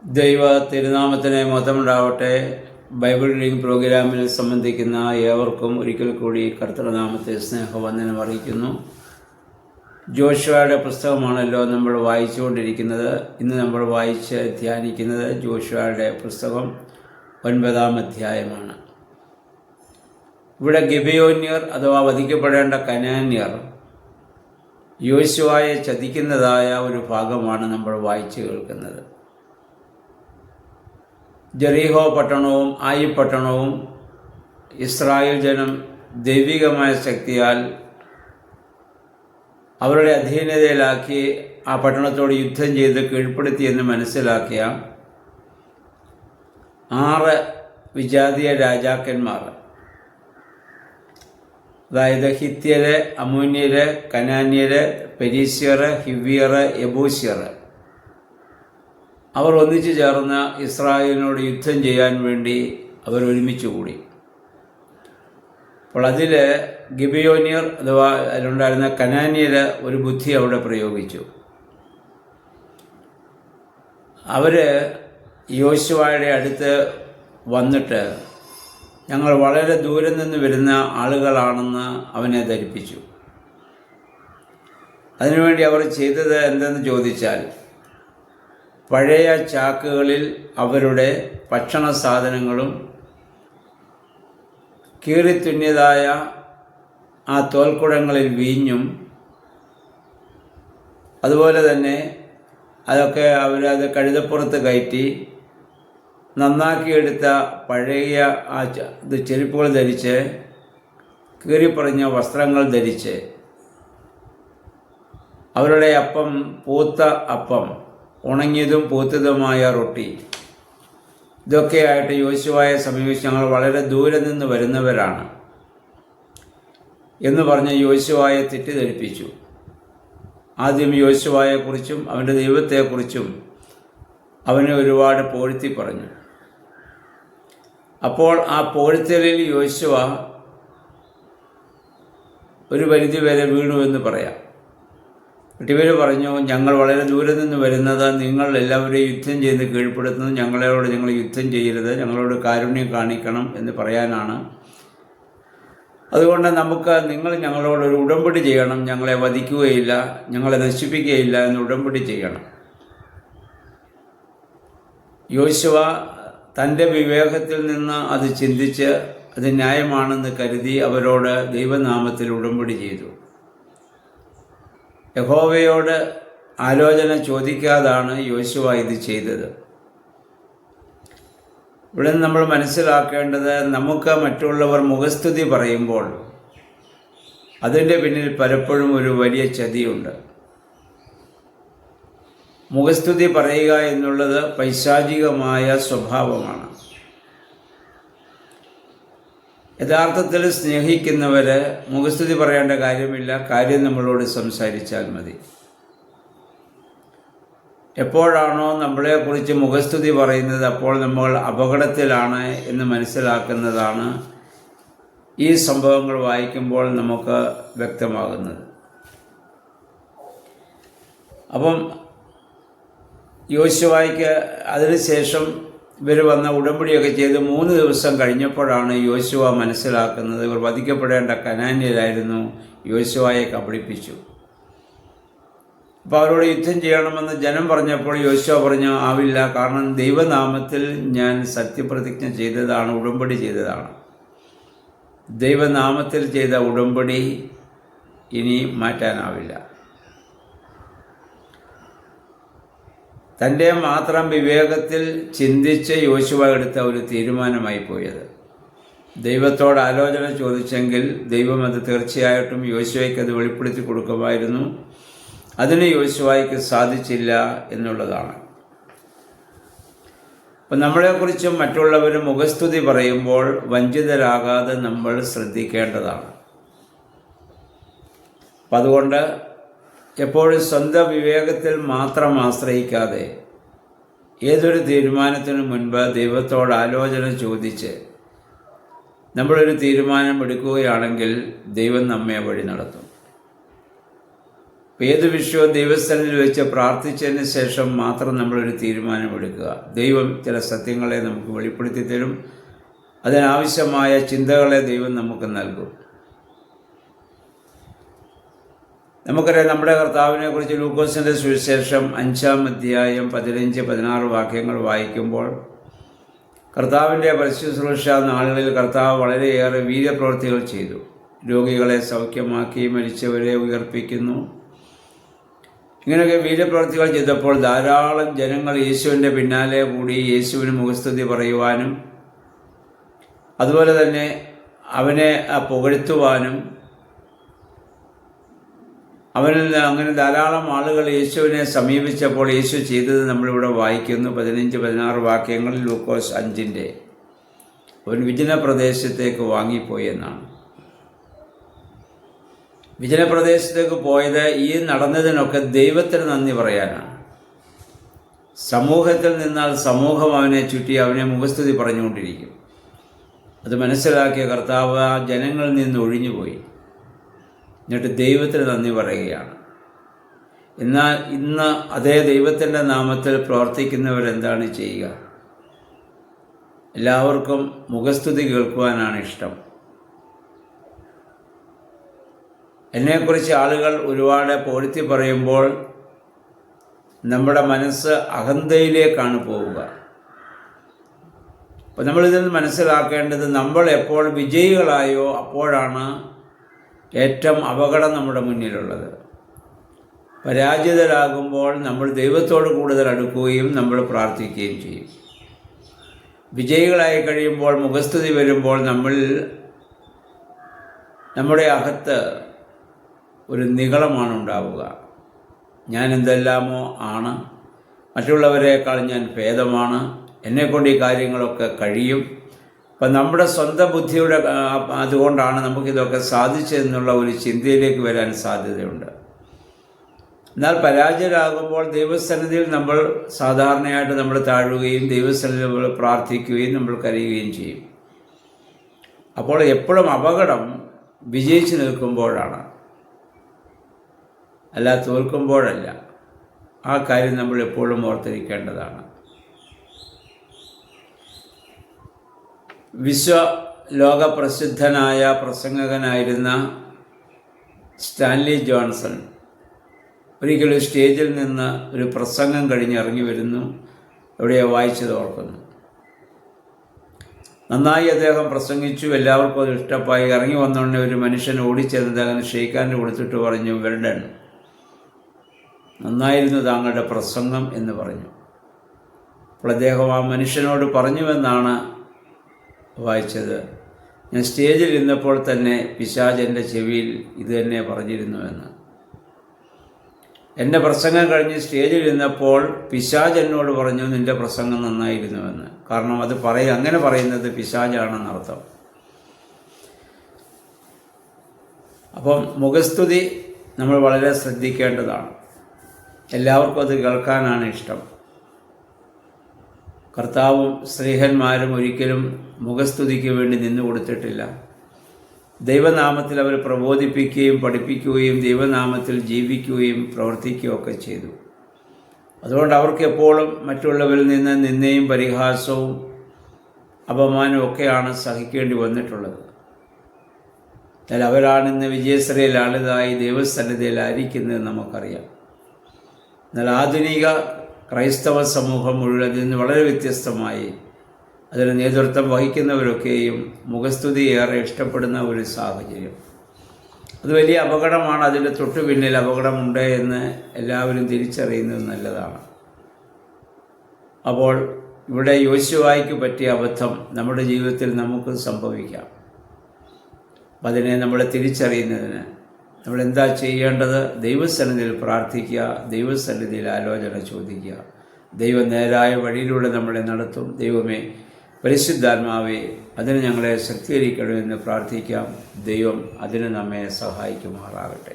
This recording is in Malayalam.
ദൈവ തിരുനാമത്തിന് മഹത്വമുണ്ടാവട്ടെ. ബൈബിൾ റീഡിംഗ് പ്രോഗ്രാമിൽ സംബന്ധിക്കുന്ന ഏവർക്കും ഒരിക്കൽ കൂടി കർത്തൃനാമത്തെ സ്നേഹവന്ദനം അറിയിക്കുന്നു. ജോഷുവയുടെ പുസ്തകമാണല്ലോ നമ്മൾ വായിച്ചുകൊണ്ടിരിക്കുന്നത്. ഇന്ന് നമ്മൾ വായിച്ച് ധ്യാനിക്കുന്നത് ജോഷുവയുടെ പുസ്തകം 9-ാം അധ്യായമാണ്. ഇവിടെ ഗിബെയോന്യർ അഥവാ വധിക്കപ്പെടേണ്ട കനാന്യർ യോശുവയെ ചതിക്കുന്നതായ ഒരു ഭാഗമാണ് നമ്മൾ വായിച്ചു കേൾക്കുന്നത്. ജെറീഹോ പട്ടണവും ആയി പട്ടണവും ഇസ്രായേൽ ജനം ദൈവികമായ ശക്തിയാൽ അവരുടെ അധീനതയിലാക്കി ആ പട്ടണത്തോട് യുദ്ധം ചെയ്ത് കീഴ്പ്പെടുത്തിയെന്ന് മനസ്സിലാക്കിയ 6 വിജാതീയ രാജാക്കന്മാർ, അതായത് ഹിത്യര്, അമോന്യര്, കനാന്യര്, പെരീസ്യർ, ഹിവ്യർ, യെബൂസ്യർ, അവർ ഒന്നിച്ചു ചേർന്ന് ഇസ്രായേലിനോട് യുദ്ധം ചെയ്യാൻ വേണ്ടി അവർ ഒരുമിച്ച് കൂടി. അപ്പോൾ അതിൽ ഗിബെയോന്യർ അഥവാ അതിലുണ്ടായിരുന്ന കനാന്യർ ഒരു ബുദ്ധി അവിടെ പ്രയോഗിച്ചു. അവർ യോശുവയുടെ അടുത്ത് വന്നിട്ട് ഞങ്ങൾ വളരെ ദൂരെ നിന്ന് വരുന്ന ആളുകളാണെന്ന് അവനെ ധരിപ്പിച്ചു. അതിനുവേണ്ടി അവർ ചെയ്തത് എന്തെന്ന് ചോദിച്ചാൽ, പഴയ ചാക്കുകളിൽ അവരുടെ ഭക്ഷണ സാധനങ്ങളും കീറിത്തുന്നിയതായ ആ തോൽക്കുടങ്ങളിൽ വീഞ്ഞും, അതുപോലെ തന്നെ അതൊക്കെ അവരത് കഴുതപ്പുറത്ത് കയറ്റി നന്നാക്കിയെടുത്ത പഴയ ആ ചെരുപ്പുകൾ ധരിച്ച്, കീറിപ്പറഞ്ഞ വസ്ത്രങ്ങൾ ധരിച്ച്, അവരുടെ അപ്പം പൂത്ത അപ്പം, ഉണങ്ങിയതും പൂത്തതുമായ റൊട്ടി, ഇതൊക്കെയായിട്ട് യോശുവയെ സമീപിച്ച് ഞങ്ങൾ വളരെ ദൂരെ നിന്ന് വരുന്നവരാണ് എന്ന് പറഞ്ഞ് യോശുവയെ തെറ്റിദ്ധരിപ്പിച്ചു. ആദ്യം യോശുവയെക്കുറിച്ചും അവൻ്റെ ദൈവത്തെക്കുറിച്ചും അവനെ ഒരുപാട് പുകഴ്ത്തി പറഞ്ഞു. അപ്പോൾ ആ പുകഴ്ത്തലിൽ യോശുവ ഒരു പരിധിവരെ വീണു എന്ന് പറയാം. ഇവർ പറഞ്ഞു, ഞങ്ങൾ വളരെ ദൂരെ നിന്ന് വരുന്നത്, നിങ്ങൾ എല്ലാവരെയും യുദ്ധം ചെയ്ത് കീഴ്പ്പെടുത്തുന്നത്, ഞങ്ങളോട് നിങ്ങൾ യുദ്ധം ചെയ്യരുത്, ഞങ്ങളോട് കാരുണ്യം കാണിക്കണം എന്ന് പറയാനാണ്. അതുകൊണ്ട് നിങ്ങൾ ഞങ്ങളോടൊരു ഉടമ്പടി ചെയ്യണം, ഞങ്ങളെ വധിക്കുകയില്ല, ഞങ്ങളെ നശിപ്പിക്കുകയില്ല എന്ന് ഉടമ്പടി ചെയ്യണം. യോശുവ തൻ്റെ വിവേകത്തിൽ നിന്ന് അത് ചിന്തിച്ച് അത് ന്യായമാണെന്ന് കരുതി അവരോട് ദൈവനാമത്തിൽ ഉടമ്പടി ചെയ്തു. യഹോവയോട് ആലോചന ചോദിക്കാതാണ് യോശുവ ഇത് ചെയ്തത്. ഇവിടെ നമ്മൾ മനസ്സിലാക്കേണ്ടത്, നമുക്ക് മറ്റുള്ളവർ മുഖസ്തുതി പറയുമ്പോൾ അതിൻ്റെ പിന്നിൽ പലപ്പോഴും ഒരു വലിയ ചതിയുണ്ട്. മുഖസ്തുതി പറയുക എന്നുള്ളത് പൈശാചികമായ സ്വഭാവമാണ്. യഥാർത്ഥത്തിൽ സ്നേഹിക്കുന്നവർ മുഖസ്തുതി പറയേണ്ട കാര്യമില്ല, കാര്യം നമ്മളോട് സംസാരിച്ചാൽ മതി. എപ്പോഴാണോ നമ്മളെക്കുറിച്ച് മുഖസ്തുതി പറയുന്നത് അപ്പോൾ നമ്മൾ അപകടത്തിലാണ് എന്ന് മനസ്സിലാക്കുന്നതാണ് ഈ സംഭവങ്ങൾ വായിക്കുമ്പോൾ നമുക്ക് വ്യക്തമാകുന്നത്. അപ്പം യോശുവയ്ക്ക് അതിനുശേഷം ഇവർ വന്ന ഉടമ്പടിയൊക്കെ ചെയ്ത് 3 ദിവസം കഴിഞ്ഞപ്പോഴാണ് യോശുവ മനസ്സിലാക്കുന്നത് ഇവർ വധിക്കപ്പെടേണ്ട കനാന്യരായിരുന്നു. യോശുവയെ കബളിപ്പിച്ചു. അപ്പോൾ അവരോട് യുദ്ധം ചെയ്യണമെന്ന് ജനം പറഞ്ഞപ്പോൾ യോശുവ പറഞ്ഞു, ആവില്ല, കാരണം ദൈവനാമത്തിൽ ഞാൻ സത്യപ്രതിജ്ഞ ചെയ്തതാണ്, ഉടമ്പടി ചെയ്തതാണ്. ദൈവനാമത്തിൽ ചെയ്ത ഉടമ്പടി ഇനി മാറ്റാനാവില്ല. തൻ്റെ മാത്രം വിവേകത്തിൽ ചിന്തിച്ച് യോശുവ എടുത്ത ഒരു തീരുമാനമായി പോയത്. ദൈവത്തോട് ആലോചന ചോദിച്ചെങ്കിൽ ദൈവം അത് തീർച്ചയായിട്ടും യോശുവയ്ക്ക് അത് വെളിപ്പെടുത്തി കൊടുക്കുമായിരുന്നു. അതിന് യോശുവയ്ക്ക് സാധിച്ചില്ല എന്നുള്ളതാണ്. അപ്പം നമ്മളെക്കുറിച്ചും മറ്റുള്ളവർ മുഖസ്തുതി പറയുമ്പോൾ വഞ്ചിതരാകാതെ നമ്മൾ ശ്രദ്ധിക്കേണ്ടതാണ്. അപ്പം അതുകൊണ്ട് എപ്പോഴും സ്വന്തം വിവേകത്തിൽ മാത്രം ആശ്രയിക്കാതെ ഏതൊരു തീരുമാനത്തിനു മുൻപ് ദൈവത്തോട് ആലോചന ചോദിച്ച് നമ്മളൊരു തീരുമാനം എടുക്കുകയാണെങ്കിൽ ദൈവം നമ്മെ വഴി നടത്തും. ഏത് വിഷയവും ദൈവസ്ഥനിൽ വെച്ച് പ്രാർത്ഥിച്ചതിന് ശേഷം മാത്രം നമ്മളൊരു തീരുമാനമെടുക്കുക. ദൈവം ചില സത്യങ്ങളെ നമുക്ക് വെളിപ്പെടുത്തി തരും. അതിനാവശ്യമായ ചിന്തകളെ ദൈവം നമുക്ക് നൽകും. നമുക്കറിയാം, നമ്മുടെ കർത്താവിനെ കുറിച്ച് ലൂക്കോസിൻ്റെ സുവിശേഷം 5-ാം അധ്യായം 15-16 വാക്യങ്ങൾ വായിക്കുമ്പോൾ കർത്താവിൻ്റെ പരസ്യശുശ്രൂഷ നാളുകളിൽ കർത്താവ് വളരെയേറെ വീര്യപ്രവൃത്തികൾ ചെയ്തു. രോഗികളെ സൗഖ്യമാക്കി, മരിച്ചവരെ ഉയർപ്പിക്കുന്നു. ഇങ്ങനെയൊക്കെ വീര്യപ്രവൃത്തികൾ ചെയ്തപ്പോൾ ധാരാളം ജനങ്ങൾ യേശുവിൻ്റെ പിന്നാലെ കൂടി യേശുവിന് മുഖസ്തുതി പറയുവാനും അതുപോലെ തന്നെ അവനെ പുകഴ്ത്തുവാനും അങ്ങനെ ധാരാളം ആളുകൾ യേശുവിനെ സമീപിച്ചപ്പോൾ യേശു ചെയ്തത് നമ്മളിവിടെ വായിക്കുന്നു. 15-16 വാക്യങ്ങളിൽ ലൂക്കോസ് 5-ന്റെ ഒരു വിജന പ്രദേശത്തേക്ക് വാങ്ങിപ്പോയി എന്നാണ്. വിജനപ്രദേശത്തേക്ക് പോയത് ഈ നടന്നതിനൊക്കെ ദൈവത്തിന് നന്ദി പറയാനാണ്. സമൂഹത്തിൽ നിന്നാൽ സമൂഹം അവനെ ചുറ്റി അവനെ മുഖസ്തുതി പറഞ്ഞുകൊണ്ടിരിക്കും. അത് മനസ്സിലാക്കിയ കർത്താവ് ആ ജനങ്ങളിൽ നിന്ന് ഒഴിഞ്ഞുപോയി. എന്നിട്ട് ദൈവത്തിന് നന്ദി പറയുകയാണ്. എന്നാൽ ഇന്ന് അതേ ദൈവത്തിൻ്റെ നാമത്തിൽ പ്രവർത്തിക്കുന്നവരെന്താണ് ചെയ്യുക? എല്ലാവർക്കും മുഖസ്തുതി കേൾക്കുവാനാണ് ഇഷ്ടം. എന്നെക്കുറിച്ച് ആളുകൾ ഒരുപാട് പൊഴുത്തി പറയുമ്പോൾ നമ്മുടെ മനസ്സ് അഹന്തയിലേക്കാണ് പോവുക. അപ്പോൾ നമ്മളിതിൽ മനസ്സിലാക്കേണ്ടത്, നമ്മൾ എപ്പോൾ വിജയികളായോ അപ്പോഴാണ് ഏറ്റവും അപകടം നമ്മുടെ മുന്നിലുള്ളത്. പരാജിതരാകുമ്പോൾ നമ്മൾ ദൈവത്തോട് കൂടുതൽ അടുക്കുകയും നമ്മൾ പ്രാർത്ഥിക്കുകയും ചെയ്യും. വിജയികളായി കഴിയുമ്പോൾ, മുഖസ്തുതി വരുമ്പോൾ നമ്മുടെ അകത്ത് ഒരു നിഗളമാണ് ഉണ്ടാവുക. ഞാൻ എന്തെല്ലാമോ ആണ്, മറ്റുള്ളവരെക്കാൾ ഞാൻ ഭേദമാണ്, എന്നെക്കൊണ്ട് ഈ കാര്യങ്ങളൊക്കെ കഴിയും. അപ്പം നമ്മുടെ സ്വന്തം ബുദ്ധിയുടെ അതുകൊണ്ടാണ് നമുക്കിതൊക്കെ സാധിച്ചതെന്നുള്ള ഒരു ചിന്തയിലേക്ക് വരാൻ സാധ്യതയുണ്ട്. എന്നാൽ പരാജയരാകുമ്പോൾ ദൈവസന്നിധിയിൽ നമ്മൾ സാധാരണയായിട്ട് നമ്മൾ താഴുകയും ദൈവസന്നിധിയിൽ നമ്മൾ പ്രാർത്ഥിക്കുകയും നമ്മൾ കരയുകയും ചെയ്യും. അപ്പോൾ എപ്പോഴും അപകടം വിജയിച്ചു നിൽക്കുമ്പോഴാണ്, അല്ല തോൽക്കുമ്പോഴല്ല. ആ കാര്യം നമ്മൾ എപ്പോഴും ഓർത്തിരിക്കേണ്ടതാണ്. ലോകപ്രസിദ്ധനായ പ്രസംഗകനായിരുന്ന സ്റ്റാൻലി ജോൺസൺ ഒരിക്കലും സ്റ്റേജിൽ നിന്ന് ഒരു പ്രസംഗം കഴിഞ്ഞ് ഇറങ്ങി വരുന്നു. എവിടെയോ വായിച്ചത് ഓർക്കുന്നു. നന്നായി അദ്ദേഹം പ്രസംഗിച്ചു, എല്ലാവർക്കും അത് ഇഷ്ടമായി. ഇറങ്ങി വന്നോടനെ ഒരു മനുഷ്യൻ ഓടിച്ചെന്നത് അങ്ങനെ ഷെയ്ക്കാൻ്റെ കൊടുത്തിട്ട് പറഞ്ഞു, വെൽഡൺ, നന്നായിരുന്നു താങ്കളുടെ പ്രസംഗം എന്ന് പറഞ്ഞു. അപ്പോൾ അദ്ദേഹം ആ മനുഷ്യനോട് പറഞ്ഞുവെന്നാണ് വായിച്ചത്, ഞാൻ സ്റ്റേജിൽ ഇരുന്നപ്പോൾ തന്നെ പിശാച് എൻ്റെ ചെവിയിൽ ഇത് തന്നെ പറഞ്ഞിരുന്നുവെന്ന്. എൻ്റെ പ്രസംഗം കഴിഞ്ഞ് സ്റ്റേജിൽ ഇരുന്നപ്പോൾ പിശാച് എന്നോട് പറഞ്ഞു, നിൻ്റെ പ്രസംഗം നന്നായിരുന്നുവെന്ന്. കാരണം അത് അങ്ങനെ പറയുന്നത് പിശാചാണെന്നർത്ഥം. അപ്പം മുഖസ്തുതി നമ്മൾ വളരെ ശ്രദ്ധിക്കേണ്ടതാണ്. എല്ലാവർക്കും അത് കേൾക്കാനാണ് ഇഷ്ടം. കർത്താവും സ്ത്രീഹന്മാരും ഒരിക്കലും മുഖസ്തുതിക്ക് വേണ്ടി നിന്നു കൊടുത്തിട്ടില്ല. ദൈവനാമത്തിൽ അവർ പ്രബോധിപ്പിക്കുകയും പഠിപ്പിക്കുകയും ദൈവനാമത്തിൽ ജീവിക്കുകയും പ്രവർത്തിക്കുകയൊക്കെ ചെയ്തു. അതുകൊണ്ട് അവർക്ക് എപ്പോഴും മറ്റുള്ളവരിൽ നിന്ന് നിന്ദയും പരിഹാസവും അപമാനവും ഒക്കെയാണ് സഹിക്കേണ്ടി വന്നിട്ടുള്ളത്. എന്നാൽ അവരാണിന്ന് വിജയശ്രീലാളിതായി ദൈവസന്നിധിയിലായിരിക്കുന്നത് നമുക്കറിയാം. എന്നാൽ ആധുനിക ക്രൈസ്തവ സമൂഹം മുഴുവൻ നിന്ന് വളരെ വ്യത്യസ്തമായി അതിന് നേതൃത്വം വഹിക്കുന്നവരൊക്കെയും മുഖസ്തുതി ഏറെ ഇഷ്ടപ്പെടുന്ന ഒരു സാഹചര്യം. അത് വലിയ അപകടമാണ്. അതിൻ്റെ തൊട്ടു പിന്നിൽ അപകടമുണ്ട് എന്ന് എല്ലാവരും തിരിച്ചറിയുന്നത് നല്ലതാണ്. അപ്പോൾ ഇവിടെ യോശുവായ്ക്ക് പറ്റിയ അബദ്ധം നമ്മുടെ ജീവിതത്തിൽ നമുക്ക് സംഭവിക്കാം. അതിനെ നമ്മൾ തിരിച്ചറിയുന്നതിന് നമ്മളെന്താ ചെയ്യേണ്ടത്? ദൈവസന്നിധിയിൽ പ്രാർത്ഥിക്കുക, ദൈവസന്നിധിയിൽ ആലോചന ചോദിക്കുക. ദൈവം നേരായ വഴിയിലൂടെ നമ്മളെ നടത്തും. ദൈവമേ, പരിശുദ്ധാത്മാവേ, അതിന് ഞങ്ങളെ ശക്തീകരിക്കണമെന്ന് പ്രാർത്ഥിക്കാം. ദൈവം അതിന് നമ്മെ സഹായിക്കുമാറാകട്ടെ.